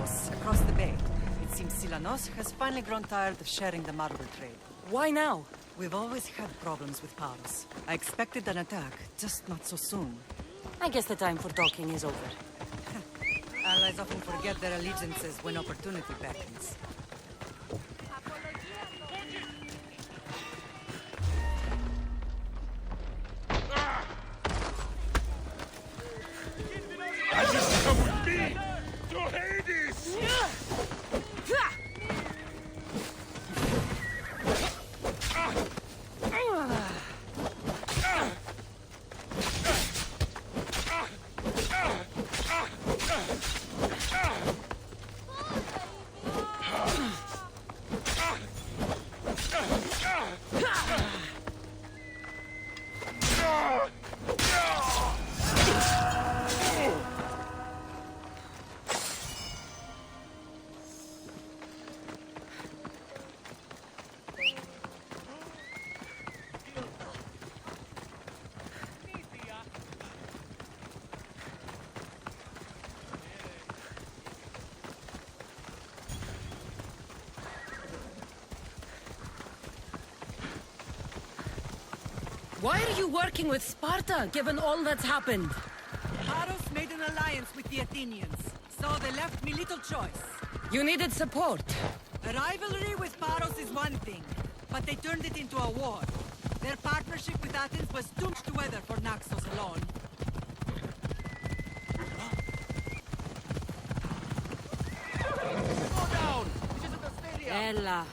Paros, across the bay. It seems Silanos has finally grown tired of sharing the marble trade. Why now? We've always had problems with Paros. I expected an attack, just not so soon. I guess the time for talking is over. Allies often forget their allegiances when opportunity beckons. Come with me to Hades! Why are you working with Sparta, given all that's happened? Paros made an alliance with the Athenians, so they left me little choice. You needed support. A rivalry with Paros is one thing, but they turned it into a war. Their partnership with Athens was too much to weather for Naxos alone. Slow down! This isn't the stadium! Ella.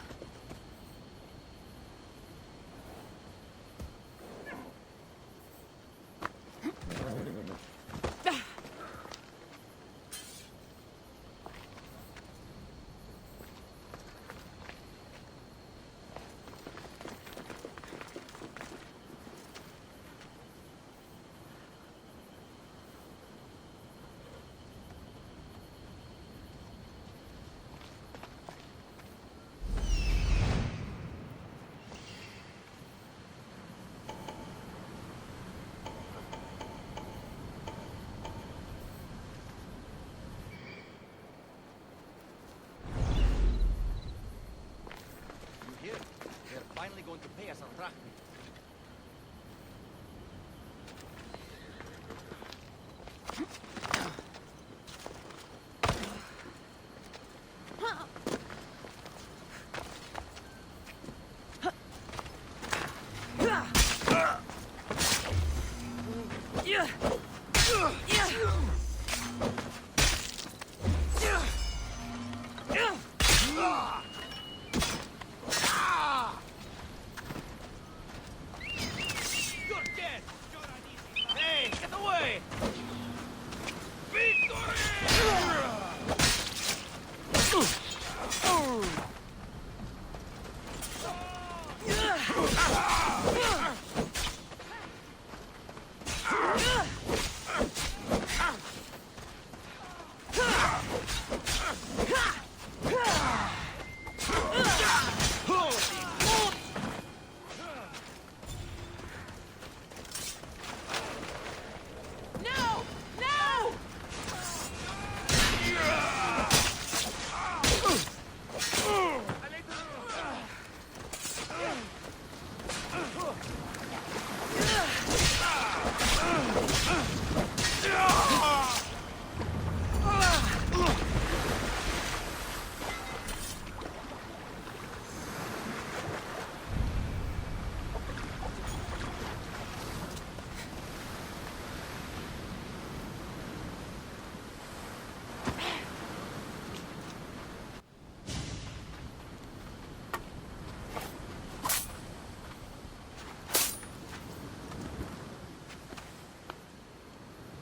You hear? They're finally going to pay us on drachmae. You're dead! Hey, get away! No! No!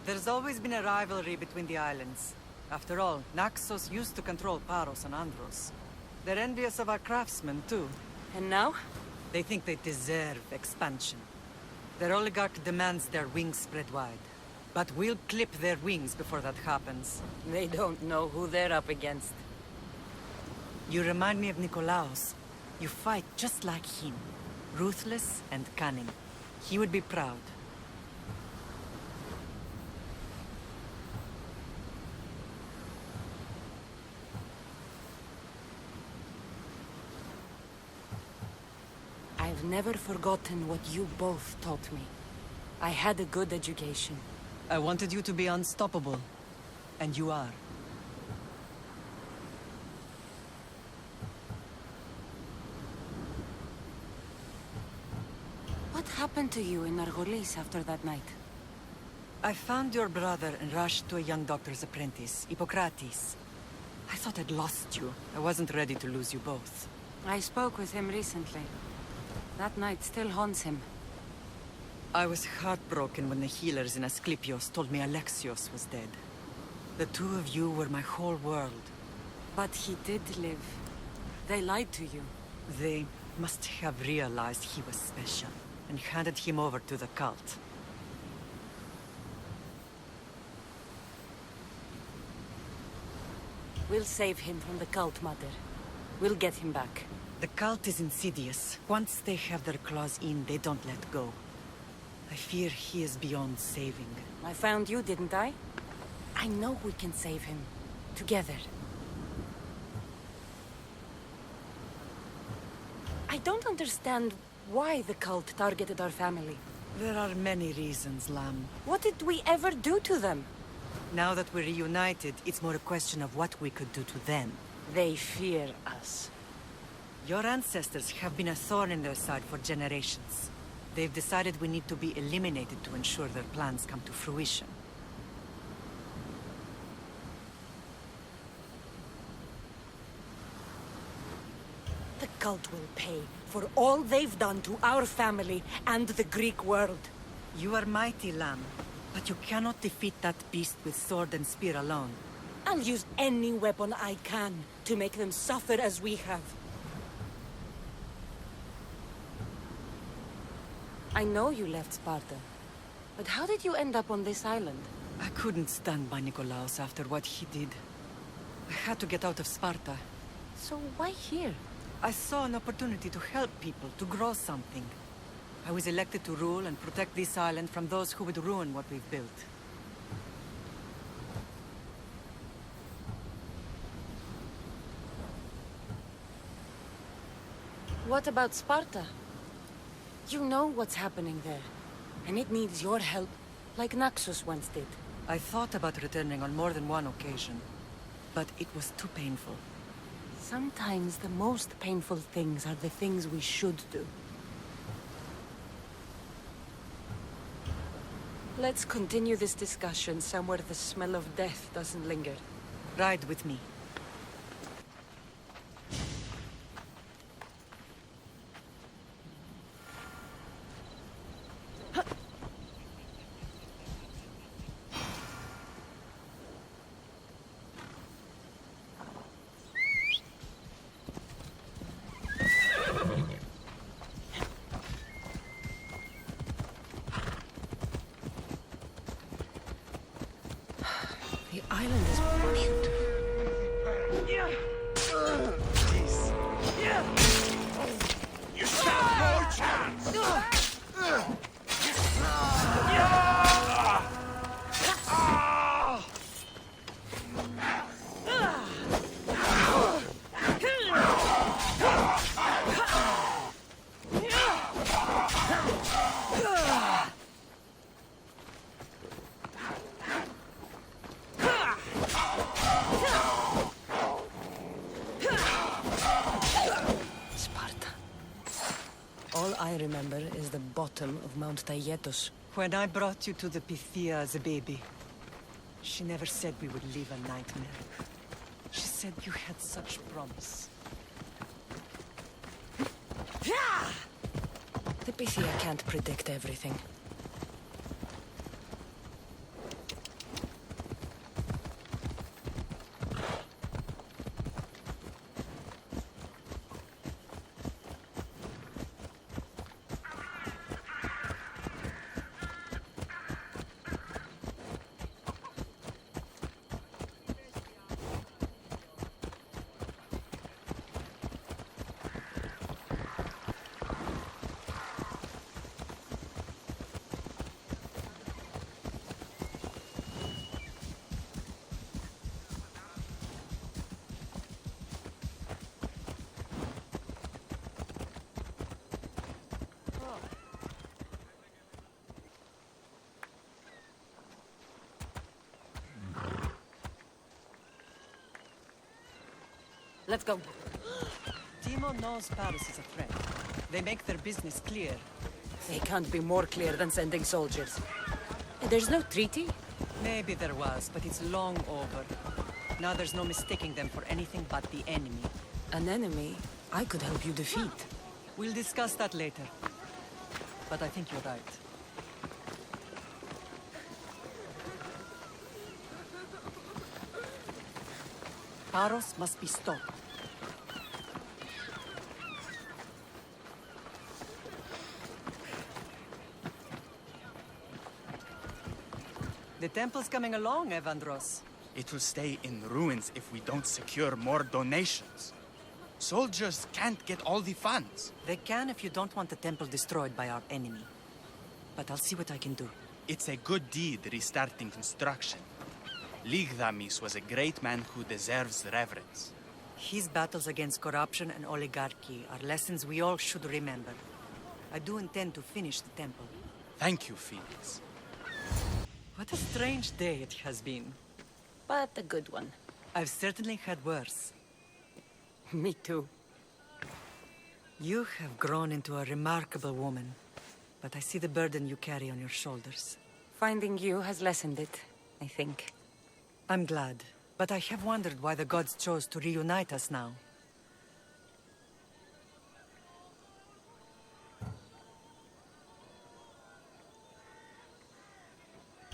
There's always been a rivalry between the islands. After all, Naxos used to control Paros and Andros. They're envious of our craftsmen, too. And now? They think they deserve expansion. Their oligarch demands their wings spread wide. But we'll clip their wings before that happens. They don't know who they're up against. You remind me of Nikolaos. You fight just like him. Ruthless and cunning. He would be proud. I've never forgotten what you both taught me. I had a good education. I wanted you to be unstoppable. And you are. What happened to you in Argolis after that night? I found your brother and rushed to a young doctor's apprentice, Hippocrates. I thought I'd lost you. I wasn't ready to lose you both. I spoke with him recently. That night still haunts him. I was heartbroken when the healers in Asclepios told me Alexios was dead. The two of you were my whole world. But he did live. They lied to you. They must have realized he was special and handed him over to the cult. We'll save him from the cult, Mother. We'll get him back. The cult is insidious. Once they have their claws in, they don't let go. I fear he is beyond saving. I found you, didn't I? I know we can save him. Together. I don't understand why the cult targeted our family. There are many reasons, Lamb. What did we ever do to them? Now that we're reunited, it's more a question of what we could do to them. They fear us. Your ancestors have been a thorn in their side for generations. They've decided we need to be eliminated to ensure their plans come to fruition. The cult will pay for all they've done to our family and the Greek world. You are mighty, Lamb, but you cannot defeat that beast with sword and spear alone. I'll use any weapon I can to make them suffer as we have. I know you left Sparta, but how did you end up on this island? I couldn't stand by Nikolaos after what he did. I had to get out of Sparta. So why here? I saw an opportunity to help people, to grow something. I was elected to rule and protect this island from those who would ruin what we've built. What about Sparta? You know what's happening there, and it needs your help, like Naxos once did. I thought about returning on more than one occasion, but it was too painful. Sometimes the most painful things are the things we should do. Let's continue this discussion somewhere the smell of death doesn't linger. Ride with me. The island is beautiful. You stand no chance! Sparta. All I remember is the bottom of Mount Taygetos. When I brought you to the Pythia as a baby, she never said we would live a nightmare. She said you had such promise. The Pythia can't predict everything. Let's go. Timo knows Paris is a threat. They make their business clear. They can't be more clear than sending soldiers. There's no treaty? Maybe there was, but it's long over. Now there's no mistaking them for anything but the enemy. An enemy I could help you defeat. We'll discuss that later. But I think you're right. Paros must be stopped. The temple's coming along, Evandros. It will stay in ruins if we don't secure more donations. Soldiers can't get all the funds. They can if you don't want the temple destroyed by our enemy. But I'll see what I can do. It's a good deed restarting construction. Ligdamis was a great man who deserves reverence. His battles against corruption and oligarchy are lessons we all should remember. I do intend to finish the temple. Thank you, Felix. What a strange day it has been. But a good one. I've certainly had worse. Me too. You have grown into a remarkable woman. But I see the burden you carry on your shoulders. Finding you has lessened it, I think. I'm glad. But I have wondered why the gods chose to reunite us now.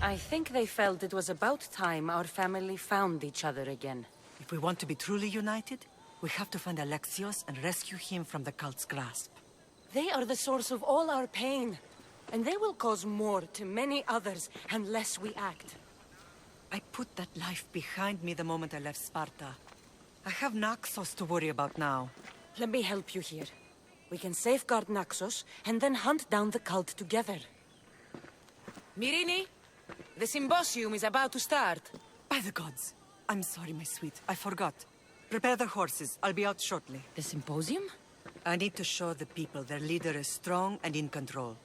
I think they felt it was about time our family found each other again. If we want to be truly united, we have to find Alexios and rescue him from the cult's grasp. They are the source of all our pain. And they will cause more to many others unless we act. I put that life behind me the moment I left Sparta. I have Naxos to worry about now. Let me help you here. We can safeguard Naxos and then hunt down the cult together. Mirini, the symposium is about to start. By the gods! I'm sorry, my sweet. I forgot. Prepare the horses. I'll be out shortly. The symposium? I need to show the people their leader is strong and in control.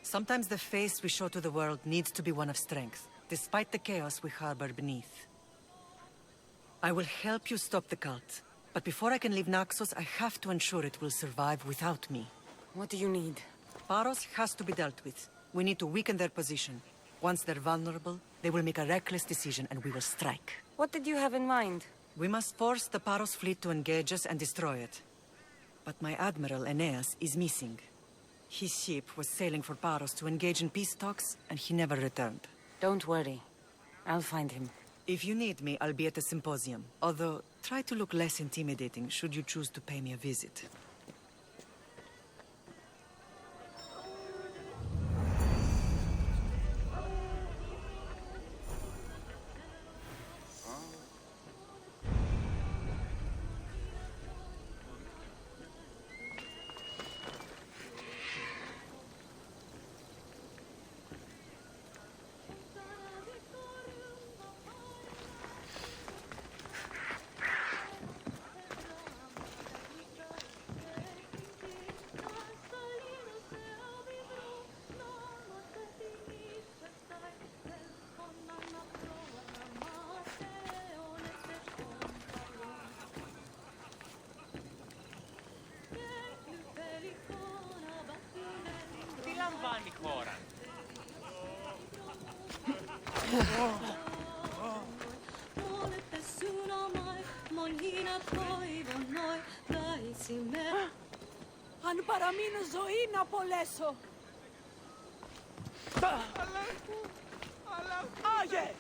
Sometimes the face we show to the world needs to be one of strength, despite the chaos we harbor beneath. I will help you stop the cult, but before I can leave Naxos, I have to ensure it will survive without me. What do you need? Paros has to be dealt with. We need to weaken their position. Once they're vulnerable, they will make a reckless decision and we will strike. What did you have in mind? We must force the Paros fleet to engage us and destroy it. But my admiral, Aeneas, is missing. His ship was sailing for Paros to engage in peace talks, and he never returned. Don't worry. I'll find him. If you need me, I'll be at the symposium. Although, try to look less intimidating should you choose to pay me a visit. λαμβάνει χώρα. Αν παραμείνω ζωή να απολέσω. Αλλά... Άγιε!